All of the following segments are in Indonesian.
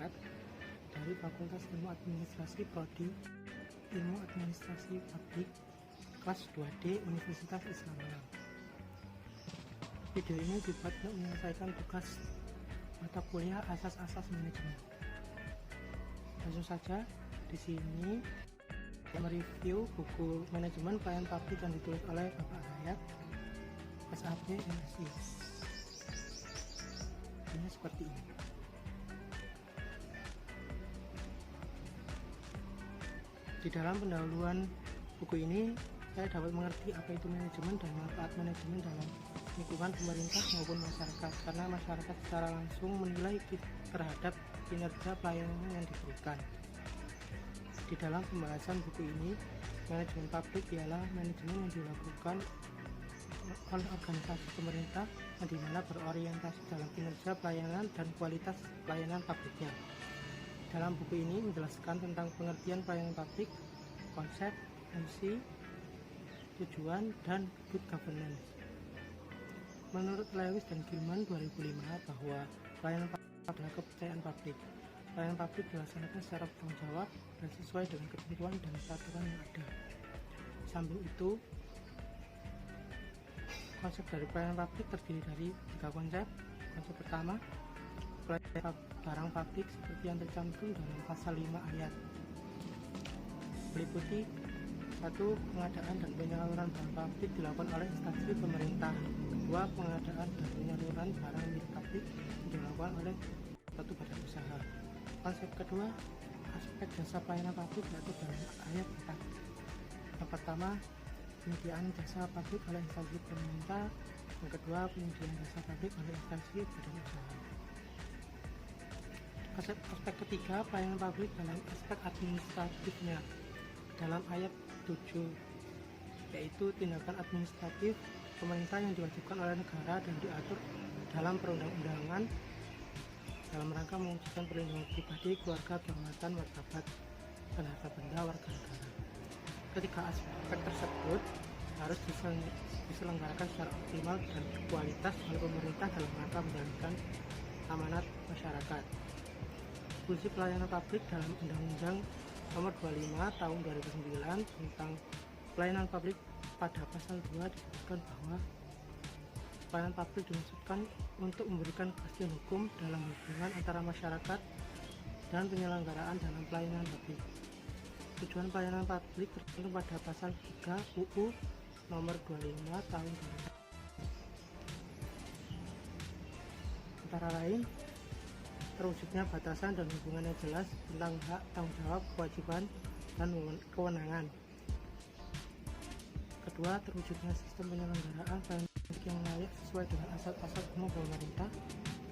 Masyarakat dari Fakultas Ilmu Administrasi Prodi Ilmu Administrasi Publik kelas 2D Universitas Islam Malang. Video ini dibuat untuk menyelesaikan tugas mata kuliah asas-asas manajemen. Langsung saja, di sini mereview buku manajemen pelayanan publik yang ditulis oleh Bapak Hayat SAP MSI. Ini seperti ini. Di dalam pendahuluan buku ini, saya dapat mengerti apa itu manajemen dan manfaat manajemen dalam lingkungan pemerintah maupun masyarakat, karena masyarakat secara langsung menilai terhadap kinerja pelayanan yang diberikan. Di dalam pembahasan buku ini, manajemen publik ialah manajemen yang dilakukan oleh organisasi pemerintah yang dimana berorientasi dalam kinerja pelayanan dan kualitas pelayanan publiknya. Dalam buku ini menjelaskan tentang pengertian pelayanan publik, konsep, fungsi, tujuan, dan good governance. Menurut Lewis dan Gilman 2005 bahwa pelayanan publik adalah kepercayaan publik. Pelayanan publik dilaksanakan secara bertanggung jawab dan sesuai dengan ketentuan dan peraturan yang ada. Di samping itu, konsep dari pelayanan publik terdiri dari 3 konsep. Konsep pertama, pelayanan barang publik seperti yang tercantum dalam pasal 5 ayat, meliputi 1. Pengadaan dan penyaluran barang publik dilakukan oleh instansi pemerintah. 2. Pengadaan dan penyaluran barang milik publik dilakukan oleh suatu badan usaha. Konsep kedua, aspek jasa pelayanan publik yaitu dalam ayat 4. Yang pertama, penyediaan jasa publik oleh instansi pemerintah. Yang kedua, penyediaan jasa publik oleh instansi badan usaha. Aspek ketiga, pelayanan publik dalam aspek administratifnya dalam ayat 7, yaitu tindakan administratif pemerintah yang diwajibkan oleh negara dan diatur dalam perundang-undangan dalam rangka mewujudkan perlindungan pribadi, keluarga, kehormatan, martabat, dan harta benda warga negara. Ketiga aspek tersebut harus diselenggarakan secara optimal dan berkualitas oleh pemerintah dalam rangka menjalankan amanat masyarakat. Fungsi pelayanan publik dalam Undang-Undang Nomor 25 Tahun 2009 tentang pelayanan publik pada pasal 2 disebutkan bahwa pelayanan publik dimaksudkan untuk memberikan kepastian hukum dalam hubungan antara masyarakat dan penyelenggaraan dalam pelayanan publik. Tujuan pelayanan publik tercantum pada pasal 3 UU Nomor 25 Tahun 2009. Antara lain, terwujudnya batasan dan hubungan yang jelas tentang hak, tanggung jawab, kewajiban, dan kewenangan. Kedua, terwujudnya sistem penyelenggaraan pelayanan publik yang layak sesuai dengan asas-asas umum pemerintah.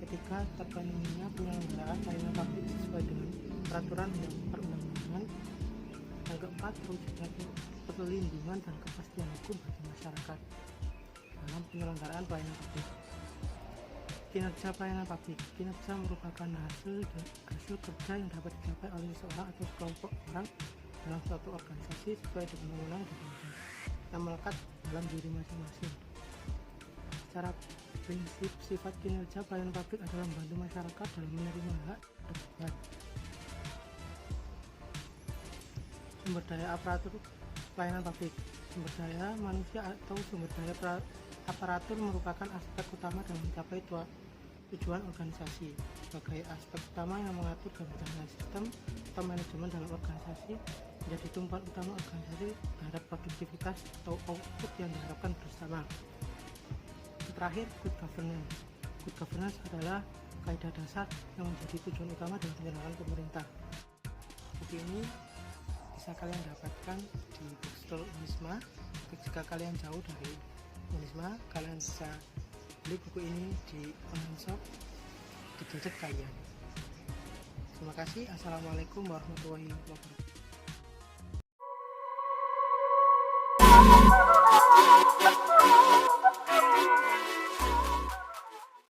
Ketiga, terpenuhinya penyelenggaraan pelayanan publik sesuai dengan peraturan perundang-undangan. Yang keempat, terwujudnya perlindungan dan kepastian hukum bagi masyarakat dalam penyelenggaraan pelayanan publik. Kinerja pelayanan publik. Kinerja merupakan hasil kerja yang dapat dicapai oleh seseorang atau sekelompok orang dalam suatu organisasi sesuai dengan wewenang dan tugas yang melekat dalam diri masing-masing. Secara prinsip, sifat kinerja pelayanan publik adalah membantu masyarakat dalam menerima hak dan kewajiban. Sumber daya aparatur pelayanan publik. Sumber daya manusia atau sumber daya aparatur merupakan aspek utama dalam mencapai tujuan organisasi. Sebagai aspek utama yang mengatur dan menjalankan sistem atau manajemen dalam organisasi, menjadi tumpuan utama organisasi terhadap produktivitas atau output yang diharapkan bersama. Terakhir, good governance. Good governance adalah kaidah dasar yang menjadi tujuan utama dalam penyelenggaraan pemerintah. Buku ini bisa kalian dapatkan di bookstore Unisma. Jika kalian jauh dari Unisma, kalian bisa beli buku ini di online shop di gadget kalian. Terima kasih. Assalamualaikum warahmatullahi wabarakatuh.